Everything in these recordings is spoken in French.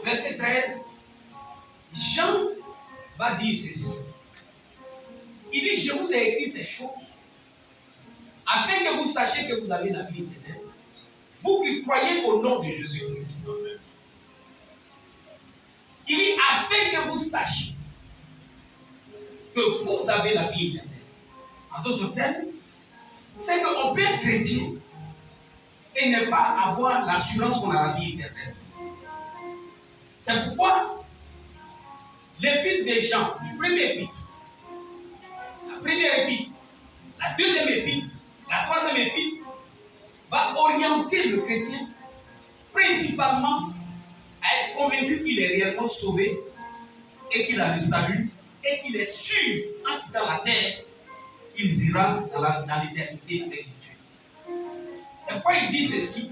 verset 13, Jean va dire ceci. Il dit, je vous ai écrit ces choses afin que vous sachiez que vous avez la vie éternelle. Vous qui croyez au nom de Jésus-Christ. Il dit, afin que vous sachiez que vous avez la vie éternelle. En d'autres termes, c'est qu'on peut être chrétien et ne pas avoir l'assurance qu'on a la vie éternelle. C'est pourquoi l'épître des Jean, le premier épître, la première épître, la deuxième épître, la troisième épître, va orienter le chrétien principalement à être convaincu qu'il est réellement sauvé et qu'il a le salut et qu'il est sûr en quittant la terre qu'il ira dans l'éternité avec Dieu. Et pourquoi il dit ceci?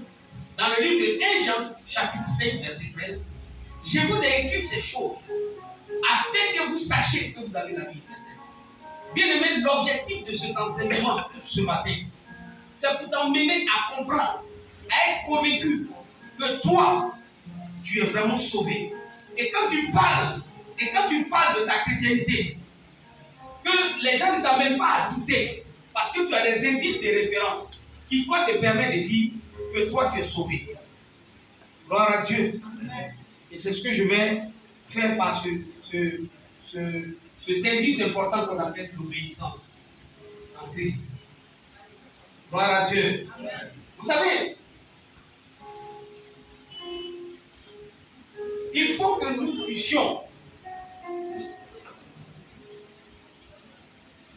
Dans le livre de 1 Jean, chapitre 5, verset 13, je vous ai écrit ces choses afin que vous sachiez que vous avez la vie éternelle. Bien aimé, l'objectif de cet enseignement ce matin, c'est pour t'emmener à comprendre, à être convaincu que toi, tu es vraiment sauvé. Et quand tu parles de ta chrétienté, que les gens ne t'amènent pas à douter, parce que tu as des indices de référence qui, toi, te permettent de dire que toi, tu es sauvé. Gloire à Dieu. Et c'est ce que je vais faire par cet indice important qu'on appelle l'obéissance en Christ. Gloire à Dieu. Vous savez, il faut que nous puissions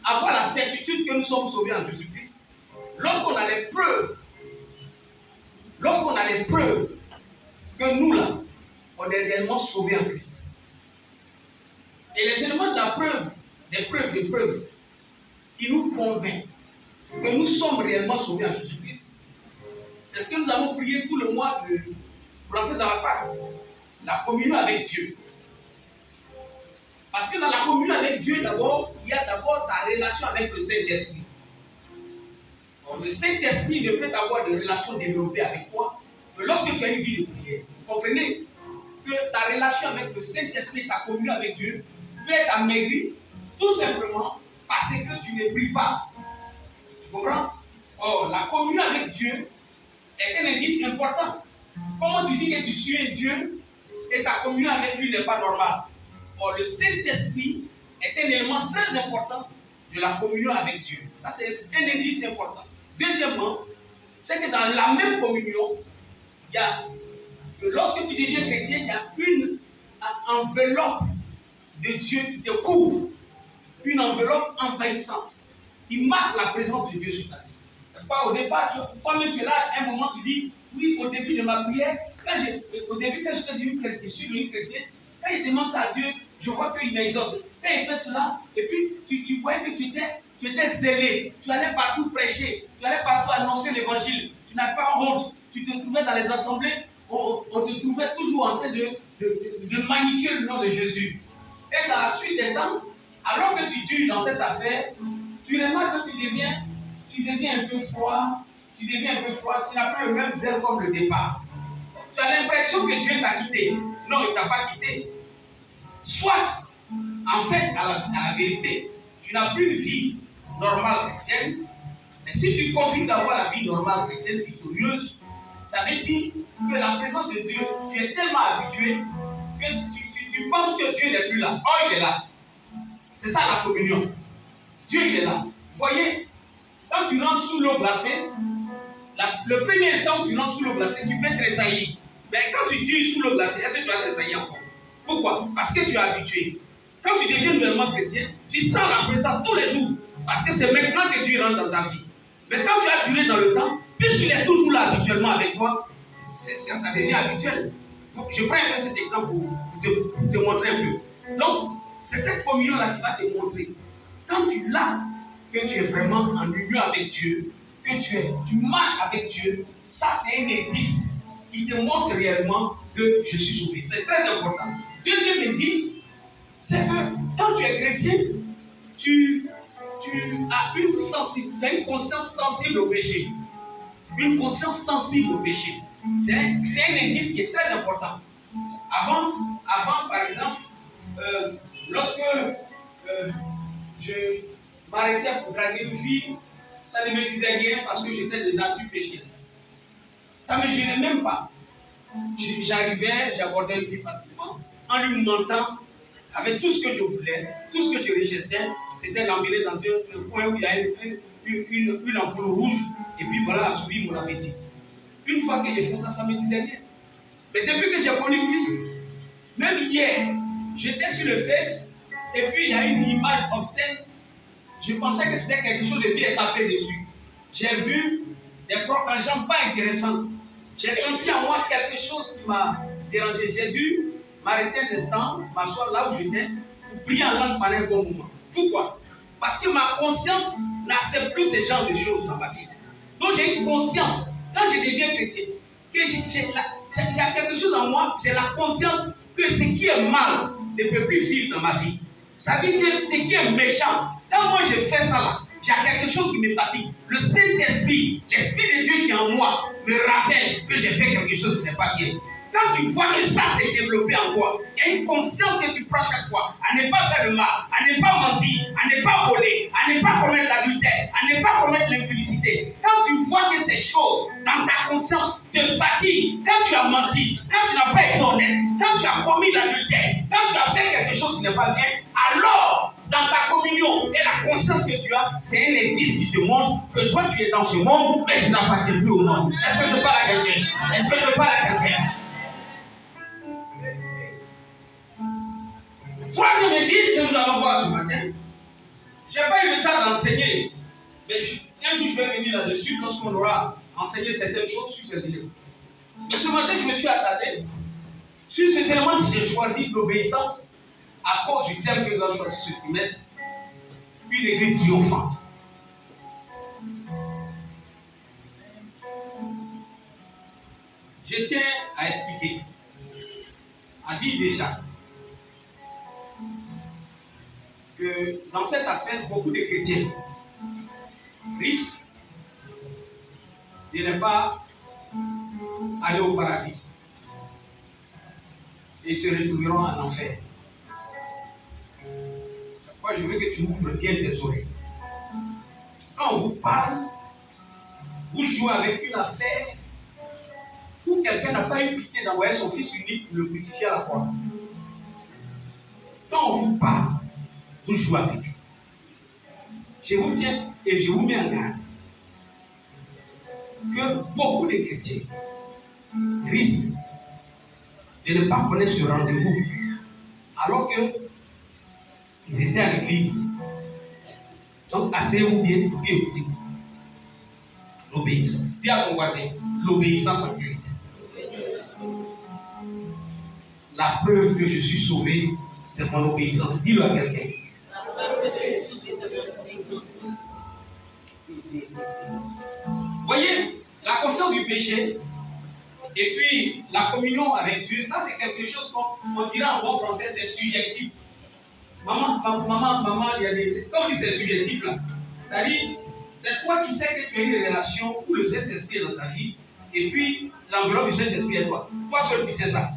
avoir la certitude que nous sommes sauvés en Jésus-Christ. Lorsqu'on a les preuves que nous là, on est réellement sauvés en Christ. Et les éléments de la preuve, des preuves, qui nous convainquent que nous sommes réellement sauvés en Jésus-Christ, c'est ce que nous avons prié tout le mois pour entrer dans la communion avec Dieu. Parce que dans la communion avec Dieu, d'abord, il y a d'abord ta relation avec le Saint-Esprit. Le Saint-Esprit ne peut avoir de relation développée avec toi que lorsque tu as une vie de prière. Vous comprenez que ta relation avec le Saint-Esprit, ta communion avec Dieu, peut être amaigrie tout simplement parce que tu ne pries pas. Tu comprends? Or, la communion avec Dieu est un indice important. Comment tu dis que tu suis Dieu et ta communion avec lui n'est pas normale? Or, le Saint-Esprit est un élément très important de la communion avec Dieu. Ça, c'est un indice important. Deuxièmement, c'est que dans la même communion, il y a, lorsque tu deviens chrétien, il y a une enveloppe de Dieu qui te couvre, une enveloppe envahissante qui marque la présence de Dieu sur ta vie. C'est pas au départ, toi-même tu es là, à un moment tu dis, oui, au début de ma prière, quand je suis devenu chrétien, quand il demande ça à Dieu, je vois qu'il m'exauce. Quand il fait cela, et puis tu voyais que tu étais zélé, tu allais partout prêcher, tu allais partout annoncer l'évangile, tu n'avais pas honte, tu te trouvais dans les assemblées, on te trouvait toujours en train de magnifier le nom de Jésus. Et dans la suite des temps, alors que tu dures dans cette affaire, tu remarques que tu deviens un peu froid, tu n'as plus le même zèle comme le départ. Tu as l'impression que Dieu t'a quitté. Non, il ne t'a pas quitté. Soit, en fait, à la vérité, tu n'as plus une vie normale chrétienne, mais si tu continues d'avoir la vie normale chrétienne victorieuse, ça veut dire que la présence de Dieu, tu es tellement habitué que tu penses que Dieu n'est plus là. Oh, il est là. C'est ça la communion. Dieu, il est là. Vous voyez, quand tu rentres sous l'eau glacée, le premier instant où tu rentres sous l'eau glacée, tu peux tressaillir. Mais quand tu dures sous l'eau glacée, est-ce que tu vas tressaillir encore? Pourquoi? Parce que tu es habitué. Quand tu deviens nouvellement chrétien, tu sens la présence tous les jours. Parce que c'est maintenant que Dieu rentre dans ta vie. Mais quand tu as duré dans le temps, puisqu'il est toujours là habituellement avec toi, ça devient habituel. Donc, je prends un peu cet exemple pour te montrer un peu. Donc, c'est cette communion-là qui va te montrer. Quand tu l'as, que tu es vraiment en union avec Dieu, que tu marches avec Dieu, ça c'est un indice qui te montre réellement que je suis sauvé. C'est très important. Deuxième indice, c'est que quand tu es chrétien, tu as une conscience sensible au péché. Une conscience sensible au péché. C'est un indice qui est très important. Avant, par exemple, lorsque je m'arrêtais pour draguer une fille, ça ne me disait rien parce que j'étais de nature pécheresse. Ça ne me gênait même pas. J'arrivais, j'abordais une fille facilement, en lui mentant avec tout ce que je voulais, tout ce que je recherchais, c'était l'emmener dans un coin où il y a une ampoule rouge, et puis voilà, assouvir mon appétit. Une fois que j'ai fait ça, ça ne me disait rien. Mais depuis que j'ai connu Christ, même hier, j'étais sur le Face, et puis il y a une image obscène. Je pensais que c'était quelque chose de bien tapé dessus. J'ai vu des crocs en jambes pas intéressants. J'ai senti en moi quelque chose qui m'a dérangé. J'ai dû m'arrêter un instant, m'asseoir là où j'étais, pour prier en langue pendant un bon moment. Pourquoi? Parce que ma conscience n'accepte plus ce genre de choses dans ma vie. Donc j'ai une conscience, quand je deviens chrétien, que j'ai quelque chose en moi, j'ai la conscience que ce qui est mal ne peut plus vivre dans ma vie. Ça veut dire que ce qui est méchant, quand moi je fais ça là, j'ai quelque chose qui me fatigue. Le Saint-Esprit, l'Esprit de Dieu qui est en moi, me rappelle que j'ai fait quelque chose qui n'est pas bien. Quand tu vois que ça s'est développé en toi, il y a une conscience que tu prends chaque fois à ne pas faire le mal, à ne pas mentir, à ne pas voler, à ne pas commettre l'adultère, à ne pas commettre l'impudicité. Quand tu vois que ces choses dans ta conscience te fatiguent, quand tu as menti, quand tu n'as pas été honnête, quand tu as commis l'adultère, quand tu as fait quelque chose qui n'est pas bien, alors dans ta communion et la conscience que tu as, c'est un indice qui te montre que toi tu es dans ce monde, mais tu n'appartiens plus au monde. Est-ce que je parle à quelqu'un? Est-ce que je parle à quelqu'un? Troisième indice que nous allons voir ce matin, je n'ai pas eu le temps d'enseigner, mais un jour je vais venir là-dessus lorsqu'on aura enseigné certaines choses sur ces éléments. Mais ce matin, je me suis attardé sur cet élément que j'ai choisi, l'obéissance, à cause du thème que nous avons choisi ce trimestre, une église triomphante. Je tiens à expliquer, à dire déjà, que dans cette affaire, beaucoup de chrétiens risquent de ne pas aller au paradis et se retrouveront en enfer. Moi, je veux que tu ouvres bien tes oreilles. Quand on vous parle, vous jouez avec une affaire où quelqu'un n'a pas eu pitié d'envoyer son fils unique pour le crucifier à la croix. Quand on vous parle, vous jouez avec. Je vous tiens et je vous mets en garde que beaucoup de chrétiens risquent de ne pas connaître ce rendez-vous alors qu'ils étaient à l'église. Donc, asseyez-vous bien pour bien écouter. L'obéissance. Dis à ton voisin, l'obéissance en Christ. La preuve que je suis sauvé, c'est mon obéissance. Dis-le à quelqu'un. Voyez, la conscience du péché et puis la communion avec Dieu, ça c'est quelque chose qu'on dirait en bon français, c'est subjectif. Maman, il y a des. Quand on dit c'est subjectif là, ça dit, c'est toi qui sais que tu as une relation où le Saint-Esprit est dans ta vie et puis l'enveloppe du Saint-Esprit est toi. Toi seul tu sais ça.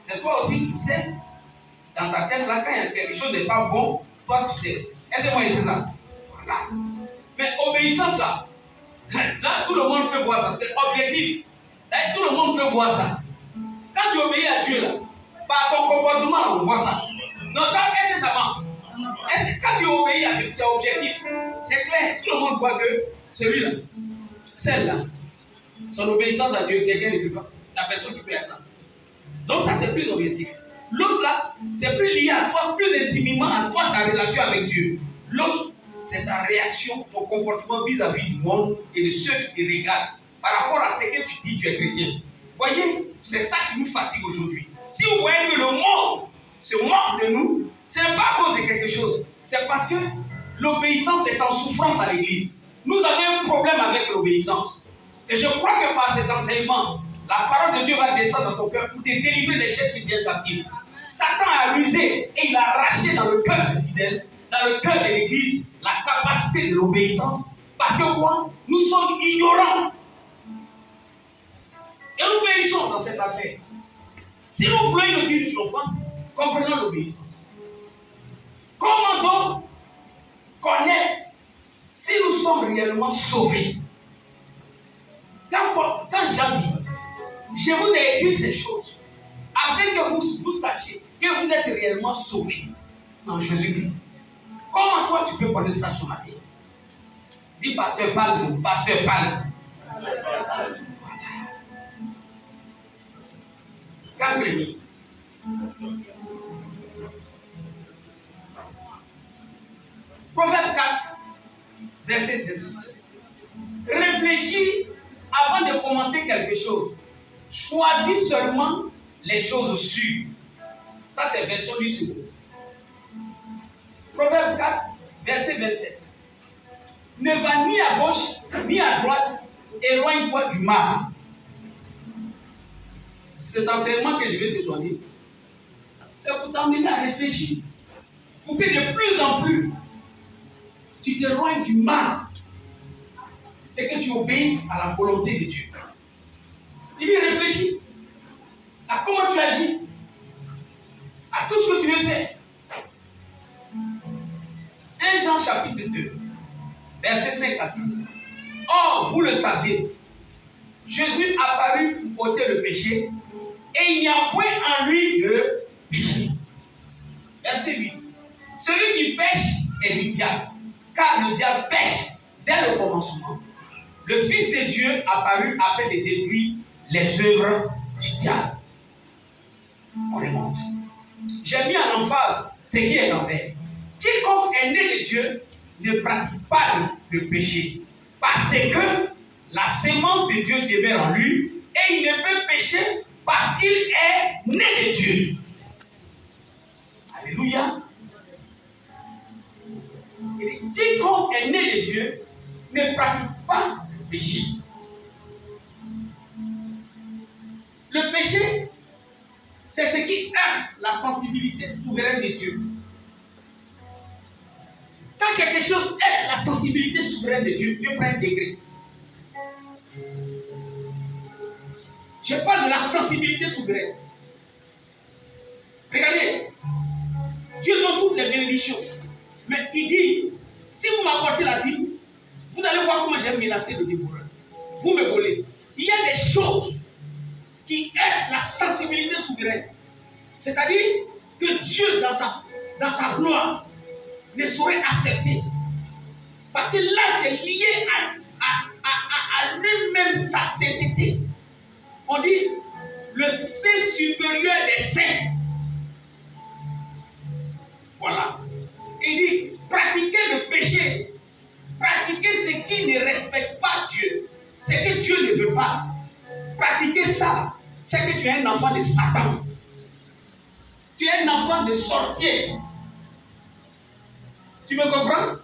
C'est toi aussi qui sais, dans ta tête là, quand il y a quelque chose de pas bon, toi tu sais. Est-ce que moi je sais ça? Voilà. Mais obéissance là, là tout le monde peut voir ça, c'est objectif. Là, tout le monde peut voir ça. Quand tu obéis à Dieu là, par ton comportement, on voit ça. Non, ça, est-ce que ça marche? Quand tu obéis à Dieu, c'est objectif. C'est clair, tout le monde voit que celui-là, celle-là, son obéissance à Dieu, quelqu'un ne peut pas. La personne qui peut faire ça. Donc ça, c'est plus objectif. L'autre là, c'est plus lié à toi, plus intimement à toi, ta relation avec Dieu. L'autre, c'est ta réaction, ton comportement vis-à-vis du monde et de ceux qui te regardent. Par rapport à ce que tu dis, tu es chrétien. Voyez, c'est ça qui nous fatigue aujourd'hui. Si vous voyez que le monde se moque de nous, ce n'est pas à cause de quelque chose. C'est parce que l'obéissance est en souffrance à l'église. Nous avons un problème avec l'obéissance. Et je crois que par cet enseignement, la parole de Dieu va descendre dans ton cœur pour te délivrer des chaînes qui viennent captives. Satan a rusé et il a arraché dans le cœur des fidèles, dans le cœur de l'église, la capacité de l'obéissance. Parce que quoi? Nous sommes ignorants. Et nous périssons dans cette affaire. Si nous voulons une église triomphante, comprenons l'obéissance. Comment donc connaître si nous sommes réellement sauvés? Quand Jean dit, je vous ai écrit ces choses, afin que vous sachiez que vous êtes réellement sauvés en Jésus-Christ. Comment toi tu peux connaître ça ce matin? Dis pasteur, parle-nous, pasteur, parle-nous. Voilà. Calme-nous. Proverbe 4, verset 6. Réfléchis avant de commencer quelque chose. Choisis seulement les choses sûres. Ça, c'est version du second. Proverbe 4, verset 27. Ne va ni à gauche ni à droite, éloigne-toi du mal. Cet enseignement que je vais te donner, c'est pour t'emmener à réfléchir. Pour que de plus en plus, tu t'éloignes du mal. C'est que tu obéisses à la volonté de Dieu. Il y réfléchit à comment tu agis, à tout ce que tu veux faire. 1 Jean chapitre 2, versets 5 à 6. Or, vous le saviez, Jésus apparut pour ôter le péché, et il n'y a point en lui de péché. Verset 8. Celui qui pêche est du diable, car le diable pêche dès le commencement. Le Fils de Dieu apparut afin de détruire les œuvres du diable. On remonte. J'ai mis en emphase ce qui est l'envers. Quiconque est né de Dieu ne pratique pas le péché, parce que la sémence de Dieu demeure en lui et il ne peut pécher parce qu'il est né de Dieu. Alléluia. Quiconque est né de Dieu ne pratique pas le péché. Le péché, c'est ce qui heurte la sensibilité souveraine de Dieu. Quand quelque chose heurte la sensibilité souveraine de Dieu, Dieu prend un degré. Je parle de la sensibilité souveraine. Regardez, Dieu donne toutes les bénédictions. Mais il dit, si vous m'apportez la dîme, vous allez voir comment j'ai menacé le dévoreur. Vous me volez. Il y a des choses qui heurtent la sensibilité souveraine. C'est-à-dire que Dieu, dans sa gloire, ne saurait accepter. Parce que là, c'est lié à lui-même, sa sainteté. On dit le Saint supérieur des saints. Voilà. Il dit pratiquer le péché, pratiquer ce qui ne respecte pas Dieu, ce que Dieu ne veut pas. Pratiquer ça, c'est que tu es un enfant de Satan. Tu es un enfant de sorcier. Tu me comprends?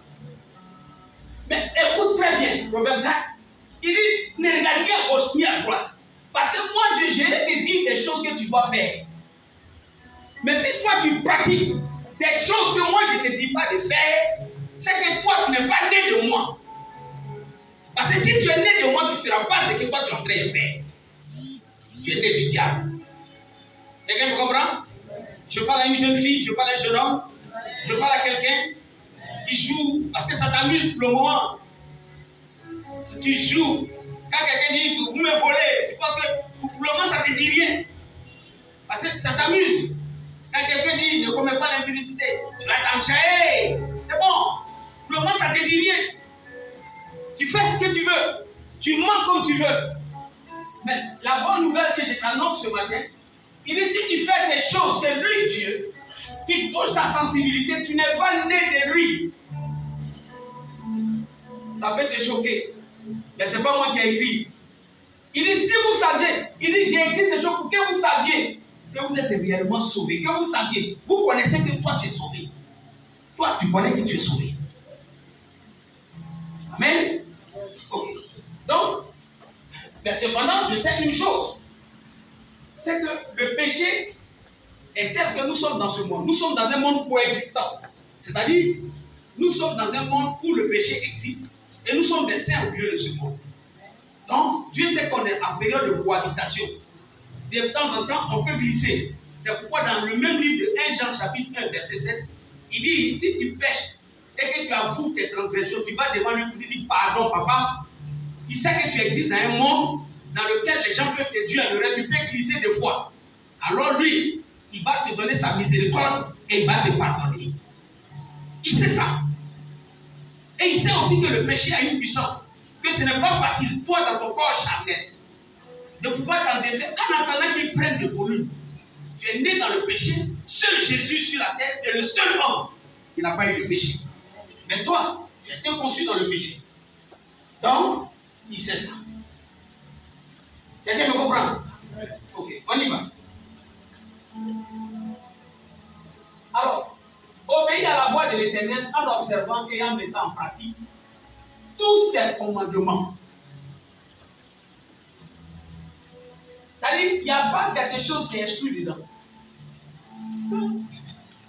Mais écoute très bien, Proverbe 4. Il dit, ne regarde ni à gauche ni à droite. Parce que moi, Dieu, je vais te dire des choses que tu dois faire. Mais si toi, tu pratiques des choses que moi, je ne te dis pas de faire, c'est que toi, tu n'es pas né de moi. Parce que si tu es né de moi, tu ne feras pas ce que toi, tu es en train de faire. Tu es né du diable. Quelqu'un me comprend? Je parle à une jeune fille, je parle à un jeune homme, je parle à quelqu'un qui joue, parce que ça t'amuse pour le moment. Si tu joues, quand quelqu'un dit vous me volez, tu penses que pour le moment ça ne te dit rien. Parce que ça t'amuse. Quand quelqu'un dit ne commets pas l'impudicité, tu vas t'enjailler. C'est bon. Pour le moment ça ne te dit rien. Tu fais ce que tu veux. Tu mens comme tu veux. Mais la bonne nouvelle que je t'annonce ce matin, il dit si tu fais ces choses que lui, Dieu, qui touche sa sensibilité, tu n'es pas né de lui. Ça peut te choquer. Mais ce n'est pas moi qui ai écrit. Il dit, si vous saviez, il dit, j'ai écrit ces choses pour que vous saviez que vous êtes réellement sauvés. Que vous saviez, vous connaissez que toi tu es sauvé. Toi tu connais que tu es sauvé. Amen. Ok. Donc, mais cependant, je sais une chose. C'est que le péché est tel que nous sommes dans ce monde. Nous sommes dans un monde coexistant. C'est-à-dire, nous sommes dans un monde où le péché existe. Et nous sommes des saints au milieu de ce monde. Donc, Dieu sait qu'on est en période de cohabitation. de temps en temps, on peut glisser. C'est pourquoi dans le même livre de 1 Jean chapitre 1, verset 7, il dit, si tu pêches et que tu avoues tes transgressions, tu vas devant lui pour lui dire, pardon papa. Il sait que tu existes dans un monde dans lequel les gens peuvent te dire, tu peux glisser des fois. Alors lui, il va te donner sa miséricorde et il va te pardonner. Il sait ça. Et il sait aussi que le péché a une puissance. Que ce n'est pas facile, toi dans ton corps charnel, de pouvoir t'en défaire en attendant qu'il prenne le volume. Tu es né dans le péché, seul Jésus sur la terre est le seul homme qui n'a pas eu de péché. Mais toi, tu as été conçu dans le péché. Donc, il sait ça. Quelqu'un me comprend? Ok, on y va. Alors, obéir à la voix de l'Éternel en observant et en mettant en pratique tous ses commandements. C'est-à-dire qu'il n'y a pas quelque chose qui est exclu dedans.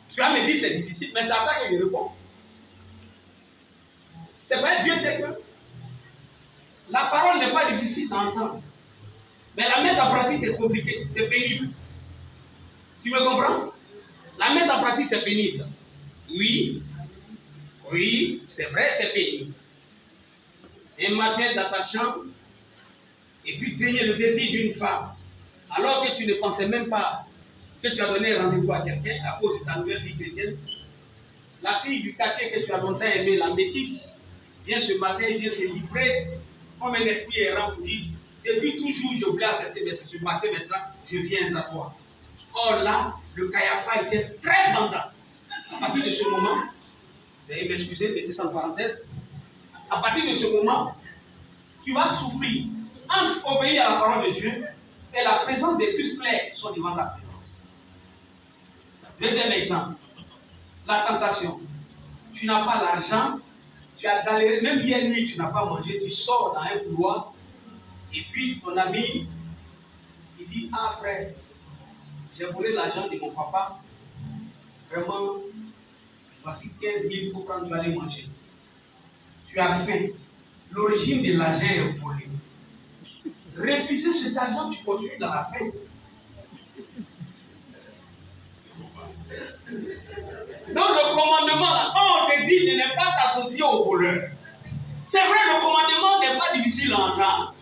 Tu vas me dire c'est difficile, mais c'est à ça que je réponds. C'est vrai, Dieu sait que la parole n'est pas difficile à entendre. Mais la mettre en pratique est compliquée, c'est pénible. Tu me comprends? La mettre en pratique, c'est pénible. Oui, c'est vrai, c'est pénible. Un matin dans ta chambre, et puis tenir le désir d'une femme, alors que tu ne pensais même pas que tu as donné rendez-vous à quelqu'un à cause de ta nouvelle vie chrétienne. La fille du quartier que tu as longtemps aimé, la métisse, vient ce matin, vient se livrer comme un esprit errant pour dire, depuis toujours je voulais accepter, mais ce matin maintenant, je viens à toi. Or là, le Caiapha était très bandant. À partir de ce moment, veuillez m'excuser, mettez ça en parenthèse. À partir de ce moment, tu vas souffrir entre obéir à la parole de Dieu et la présence des puces clairs qui sont devant ta présence. Deuxième exemple, la tentation. Tu n'as pas l'argent, tu as galéré, même hier nuit, tu n'as pas mangé, tu sors dans un couloir, et puis ton ami, il dit, ah frère, j'ai volé l'argent de mon papa, vraiment, voici 15 000, il faut prendre, tu vas aller manger. Tu as faim, l'origine de l'argent est volée. Refuser cet argent, tu continues dans la faim. Donc le commandement, on te dit de ne pas t'associer aux voleurs. C'est vrai, le commandement n'est pas difficile à entendre.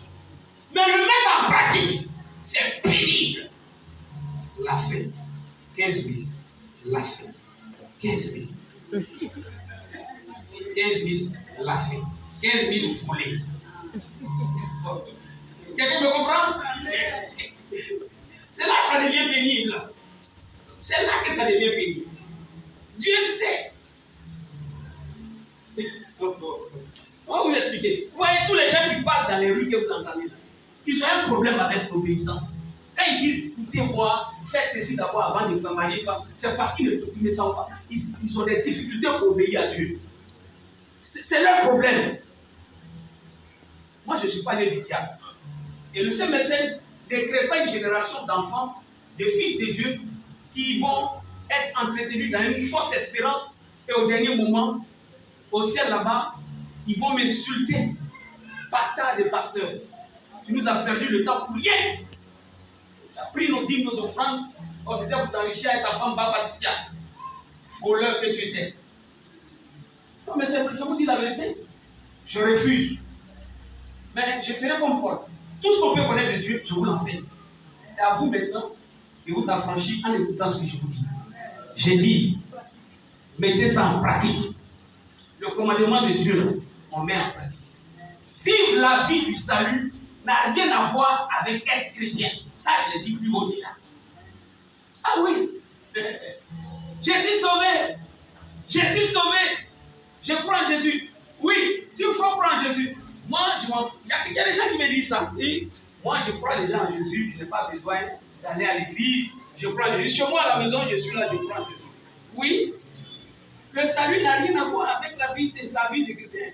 Mais le mettre en pratique, c'est pénible. La faim, 15 000. La faim, 15 000. 15 000, la faim. 15 000 volés. Quelqu'un me comprend? C'est là que ça devient pénible. C'est là que ça devient pénible. Dieu sait. On va vous expliquer. Vous voyez, tous les gens qui parlent dans les rues que vous entendez là, ils ont un problème avec l'obéissance. Quand ils disent, écoutez-moi, faites ceci d'abord avant de me marier, c'est parce qu'ils ne savent pas. Ils ont des difficultés pour obéir à Dieu. C'est leur problème. Moi, je ne suis pas né du diable. Et le Saint-Médecin ne crée pas une génération d'enfants, de fils de Dieu, qui vont être entretenus dans une fausse espérance et au dernier moment, au ciel là-bas, ils vont m'insulter. Bâtard de pasteur, tu nous as perdu le temps pour rien. Tu as pris nos dîmes, nos offrandes, c'était pour t'enrichir avec ta femme Patricia. Voleur que tu étais. Non, mais je vous dis la vérité. Je refuse. Mais je ferai comme Paul. Tout ce qu'on peut connaître de Dieu, je vous l'enseigne. C'est à vous maintenant de vous affranchir en écoutant ce que je vous dis. J'ai dit, mettez ça en pratique. Le commandement de Dieu, on met en pratique. Vivre la vie du salut n'a rien à voir avec être chrétien. Ça, je l'ai dit plus haut déjà. Ah oui, je suis sauvé. Je suis sauvé. Je crois en Jésus. Oui, il faut croire en Jésus. Moi, je m'en fous. Il y a des gens qui me disent ça. Et moi, je crois déjà en Jésus. Je n'ai pas besoin d'aller à l'église. Je crois en Jésus. Chez moi, à la maison, je suis là, je crois en Jésus. Oui, le salut n'a rien à voir avec la vie de chrétien.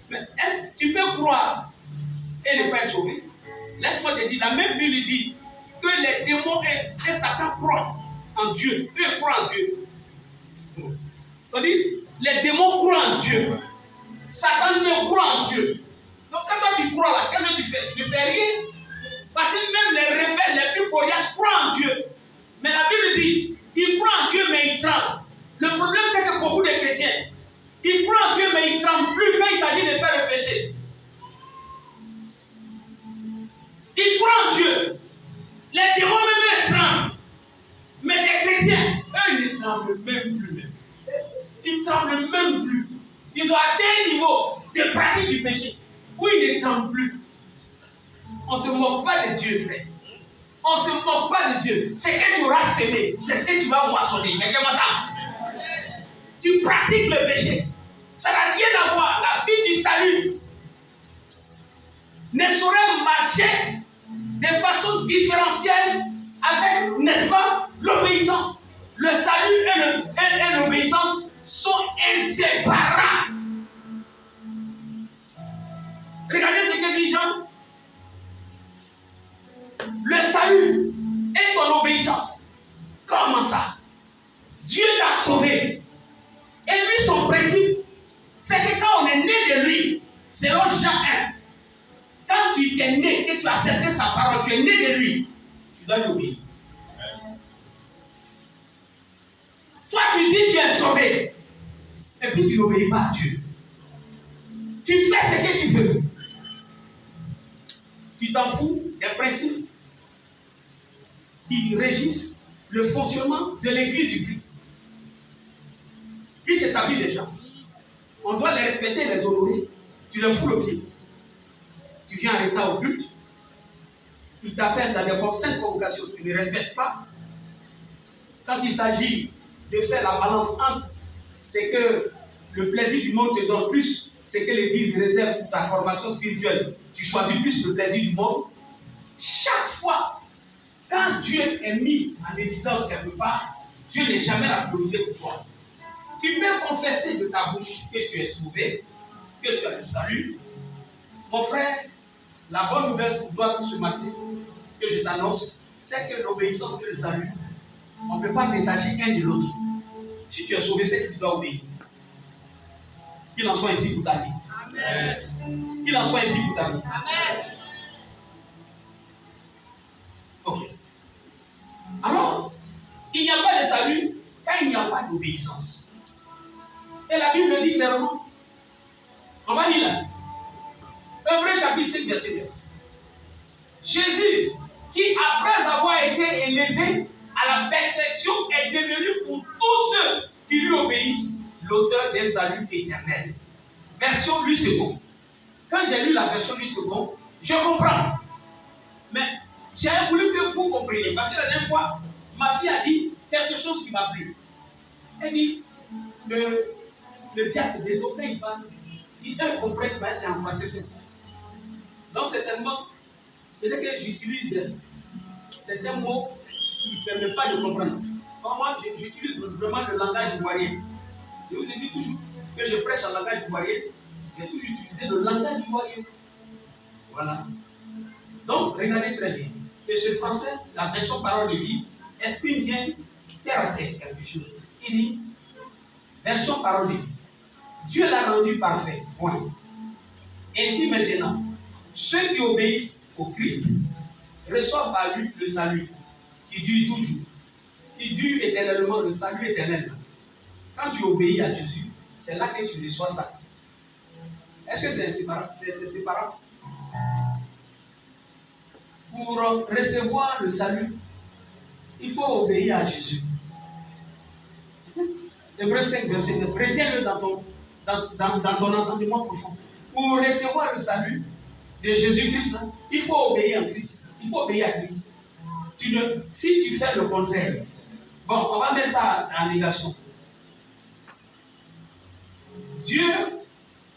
Mais est-ce que tu peux croire et ne pas être sauvé? Laisse-moi te dire, la même Bible dit que les démons et Satan croient en Dieu. Eux croient en Dieu. Tandis les démons croient en Dieu. Satan ne croit en Dieu. Donc quand toi tu crois là, qu'est-ce que tu fais? Tu ne fais rien. Parce que même les rebelles les plus coriaces croient en Dieu. Mais la Bible dit, ils croient en Dieu mais ils tremblent. Le problème c'est que beaucoup de chrétiens, ils croient en Dieu mais ils ne tremblent plus quand il s'agit de faire le péché. Ils croient en Dieu. Les démons même tremblent. Mais les chrétiens, eux, ils ne tremblent même plus. Ils ne tremblent même plus. Ils ont atteint un niveau de pratique du péché où ils ne tremblent plus. On ne se moque pas de Dieu, frère. On ne se moque pas de Dieu. C'est ce que tu auras semé, c'est ce que tu vas moissonner. Tu pratiques le péché. Ça n'a rien à voir. La vie du salut ne saurait marcher de façon différentielle avec, n'est-ce pas, l'obéissance. Le salut et l'obéissance sont inséparables. Regardez ce que dit Jean. Le salut et ton obéissance. Comment ça? Dieu t'a sauvé. Et lui, son principe, c'est que quand on est né de lui, selon Jean 1, quand tu es né et tu as accepté sa parole, tu es né de lui, tu dois l'obéir. Toi, tu dis que tu es sauvé, et puis tu n'obéis pas à Dieu. Tu fais ce que tu veux. Tu t'en fous des principes qui régissent le fonctionnement de l'église du Christ. Christ établit déjà. On doit les respecter et les honorer. Tu les fous le pied. Tu viens en retard au culte. Il t'appelle dans les 5 convocations. Tu ne respectes pas. Quand il s'agit de faire la balance entre ce que le plaisir du monde te donne plus, ce que l'église réserve pour ta formation spirituelle, tu choisis plus le plaisir du monde. Chaque fois, quand Dieu est mis en évidence quelque part, Dieu n'est jamais la priorité pour toi. Tu peux confesser de ta bouche que tu es sauvé, que tu as le salut. Mon frère, la bonne nouvelle pour toi ce matin, que je t'annonce, c'est que l'obéissance et le salut, on ne peut pas détacher un de l'autre. Si tu es sauvé, c'est que tu dois obéir. Qu'il en soit ici pour ta vie. Amen. Qu'il en soit ici pour ta vie. Amen. Ok. Alors, il n'y a pas de salut quand il n'y a pas d'obéissance. Et la Bible le dit clairement. On va lire là. Hébreux chapitre 5, verset 9. Jésus, qui après avoir été élevé à la perfection, est devenu pour tous ceux qui lui obéissent l'auteur des saluts éternels. Version Louis II. Quand j'ai lu la version Louis II, je comprends. Mais j'ai voulu que vous compreniez. Parce que la dernière fois, ma fille a dit quelque chose qui m'a plu. Elle dit, le diacre des quand il parle, ils comprennent pas, c'est en français, c'est bon. Donc certainement, peut-être que j'utilise certains mots qui ne permettent pas de comprendre. Moi, j'utilise vraiment le langage ivoirien. Je vous ai dit toujours que je prêche en langage ivoirien. J'ai toujours utilisé le langage ivoirien. Voilà. Donc, regardez très bien. Et ce français, la version parole de vie, exprime bien terre à terre quelque chose. Il dit, version parole de vie. Dieu l'a rendu parfait. Point. Ainsi maintenant, ceux qui obéissent au Christ reçoivent par lui le salut qui dure toujours. Il dure éternellement, le salut éternel. Quand tu obéis à Jésus, c'est là que tu reçois ça. Est-ce que c'est séparable? C'est séparable? Pour recevoir le salut, il faut obéir à Jésus. Hébreux 5, verset 9. Retiens-le dans ton entendement profond. Pour recevoir le salut de Jésus-Christ, il faut obéir à Christ. Il faut obéir à Christ. Si tu fais le contraire, bon, on va mettre ça en négation. Dieu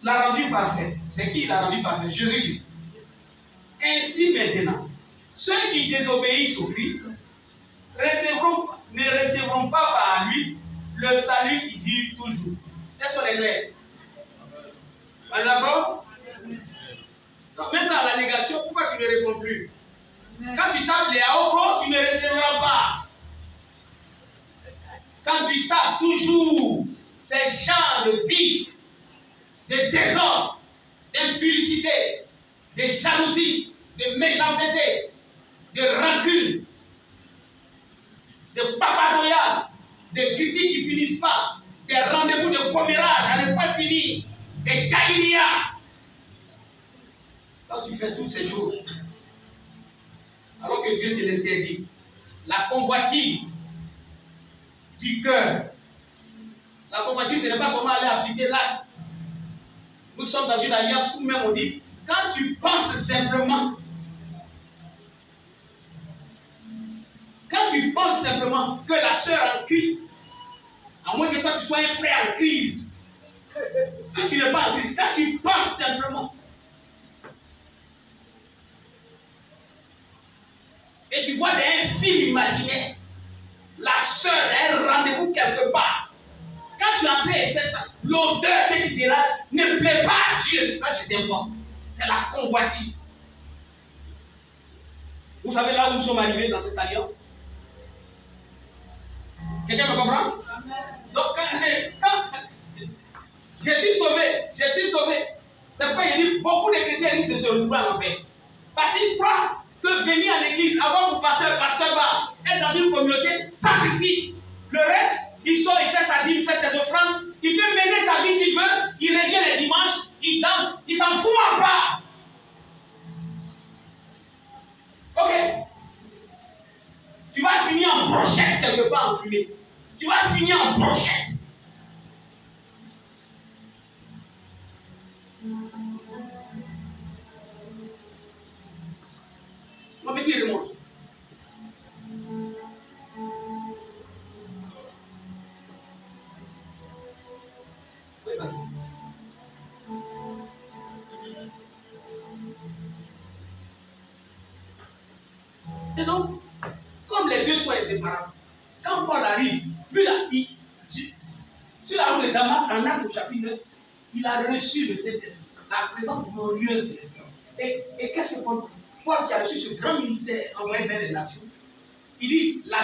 l'a rendu parfait. C'est qui l'a rendu parfait? Jésus-Christ. Ainsi maintenant, ceux qui désobéissent au Christ ne recevront pas par lui le salut qui dure toujours. Est-ce qu'on est clair? On est d'accord? Donc, mets ça à la négation, pourquoi tu ne réponds plus? Quand tu tapes les AOCO, tu ne recevras pas. Quand tu tapes toujours ces champs de vie, de désordre, d'impudicité, de jalousie, de méchanceté, de rancune, de papadoya, de critiques qui ne finissent pas, des rendez-vous de commérage à ne pas finir, des caïnias. Quand tu fais toutes ces choses, alors que Dieu te l'interdit, la convoitise du cœur, la convoitise, ce n'est pas seulement aller appliquer l'acte. Nous sommes dans une alliance où même on dit, quand tu penses simplement, que la sœur en Christ, à moins que toi tu sois un frère en crise, si tu n'es pas en crise, quand tu penses simplement, et tu vois un film imaginaire, la sœur a un rendez-vous quelque part, quand tu es en train de faire ça, l'odeur que tu dégages ne plaît pas à Dieu. Ça, je t'informe. C'est la convoitise. Vous savez là où nous sommes arrivés dans cette alliance? Quelqu'un me comprend? Donc, quand je suis sauvé. C'est pourquoi il dit beaucoup de chrétiens risquent de se retrouver à l'enfer. Parce qu'ils croient que venir à l'église, avoir pour pasteur bar, être dans une communauté, ça suffit. Le reste, il sort, il fait sa dîme, il fait ses offrandes, il peut mener sa vie qu'il veut, il revient les dimanches, il danse, il s'en fout en pas. Ok? Tu vas finir en brochette quelque part en fumée. Tu vas finir en brochette. On va me dire le monde. Oui, vas-y. Et donc, comme les deux sont inséparables, quand Paul arrive, lui là, sur la route de Damas, en Actes au chapitre 9, il a reçu le Saint-Esprit, la présence glorieuse de l'Esprit. Et qu'est-ce que Paul qui a reçu ce grand ministère envoyé vers les nations, il dit, la